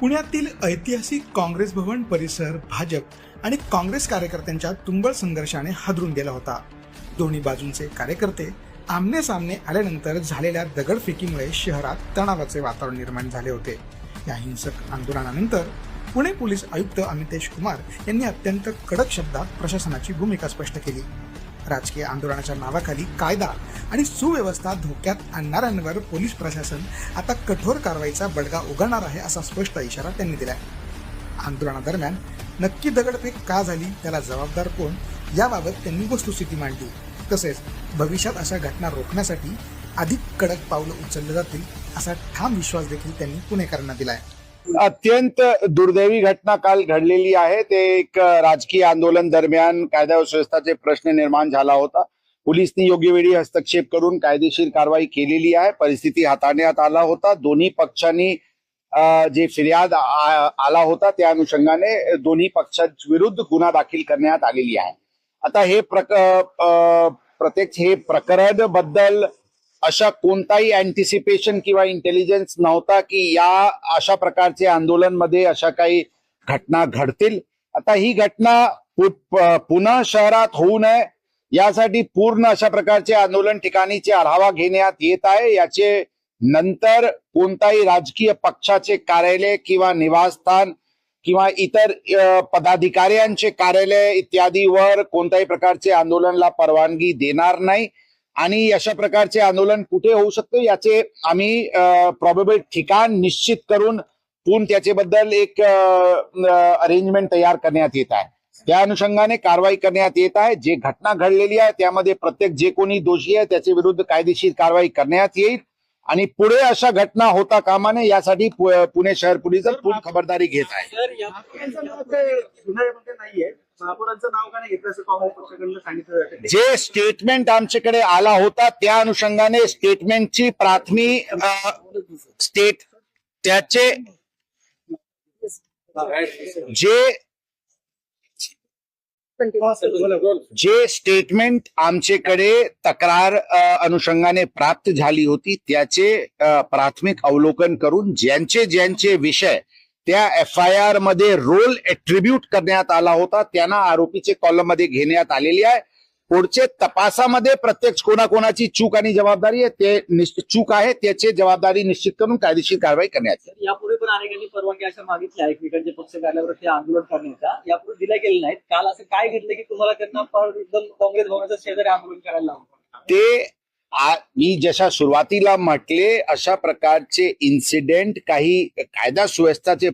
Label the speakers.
Speaker 1: पुण्यातील ऐतिहासिक काँग्रेस भवन परिसर भाजप आणि काँग्रेस कार्यकर्त्यांच्या तुंबळ संघर्षाने हादरून गेला होता. दोन्ही बाजूंचे कार्यकर्ते आमने सामने आल्यानंतर झालेल्या दगडफेकीमुळे शहरात तणावाचे वातावरण निर्माण झाले होते. या हिंसक आंदोलनानंतर पुणे पोलीस आयुक्त अमितेश कुमार यांनी अत्यंत कडक शब्दात प्रशासनाची भूमिका स्पष्ट केली. राजकीय आंदोलनाच्या नावाखाली कायदा आणि सुव्यवस्था धोक्यात आणणाऱ्यांवर पोलीस प्रशासन आता कठोर कारवाईचा बडगा उगारणार आहे असा स्पष्ट इशारा त्यांनी दिलाय. आंदोलनादरम्यान नक्की दगडफेक का झाली, त्याला जबाबदार कोण, याबाबत त्यांनी वस्तुस्थिती मांडली. तसेच भविष्यात अशा घटना रोखण्यासाठी अधिक कडक पावलं उचलले जातील असा ठाम विश्वास देखील त्यांनी पुणेकरांना दिलाय.
Speaker 2: अत्यंत दुर्दैवी घटना काल घडलेली आहे. ते एक राजकीय आंदोलन दरम्यान कायदा व सुव्यवस्थेचे प्रश्न निर्माण झाला होता. पोलिसांनी योग्य वेळी हस्तक्षेप करून कायदेशीर कारवाई केलेली आहे. परिस्थिती हाताळण्यात आला होता. दोन्ही पक्षांनी जे फिर्याद आला होता त्या अनुषंगाने दोन्ही पक्षांविरुद्ध गुन्हा दाखल करण्यात आलेली आहे. आता हे प्रत्यक्ष हे प्रकरण बद्दल अशा कोणताही अँटिसिपेशन किंवा इंटेलिजन्स नव्हता की या अशा प्रकारचे आंदोलन मध्ये अशा काही घटना घडतील. आता ही घटना पुन्हा शहरात होऊ नये यासाठी पूर्ण अशा प्रकारचे आंदोलन ठिकाणीचे आढावा घेण्यात येत आहे. याचे नंतर कोणताही राजकीय पक्षाचे कार्यालय किंवा निवासस्थान किंवा इतर पदाधिकाऱ्यांचे कार्यालय इत्यादीवर कोणत्याही प्रकारचे आंदोलनाला परवानगी देणार नाही. आणि अशा प्रकारचे आंदोलन कुठे होऊ शकते याचे आम्ही प्रॉबेबल ठिकाण निश्चित करून पुन्हा त्याच्याबद्दल एक अरेंजमेंट तयार करण्यात येत आहे. त्या अनुषंगाने कारवाई करण्यात येत आहे. जे घटना घडलेली आहे त्यामध्ये प्रत्येक जे कोणी दोषी आहे त्याच्या विरुद्ध कायदेशीर कारवाई करण्यात येईल आणि पुढे अशा घटना होता कामा नये यासाठी पुणे शहर पोलीस पूर्ण खबरदारी घेत आहे. जे स्टेटमेंट आमच्याकडे आला होता त्या अनुषंगाने स्टेटमेंटची प्राथमिक त्याचे जे स्टेटमेंट आमच्याकडे तक्रार अनुषंगाने प्राप्त झाली होती त्याचे प्राथमिक अवलोकन करून ज्यांचे विषय त्या FIR मध्ये रोल एट्रिब्यूट करण्यात आला होता त्यांना आरोपीचे कॉलम मध्ये घेण्यात आलेली आहे. पुढचे तपासामध्ये प्रत्यक्ष कोणाकोणाची चूक आणि जबाबदारी आहे ते चूक आहे त्याची जबाबदारी निश्चित करून कायदेशीर कारवाई करण्यात येईल.
Speaker 3: यापूर्वी पण अनेकांनी परवानगी अशा मागितल्या एकमेकांचे पक्ष कार्यालयावर ते आंदोलन करण्याचा, यापूर्वी दिल्या गेल्या नाहीत. काल असं काय घडलं की तुम्हाला त्यांना एकदम काँग्रेस भवनाच्या शेजारी आंदोलन करायला लावलं?
Speaker 2: ते मी जशा सुरुवातीला म्हटले अशा प्रकारचे इन्सिडेंट काही कायदा सुव्यवस्थेचे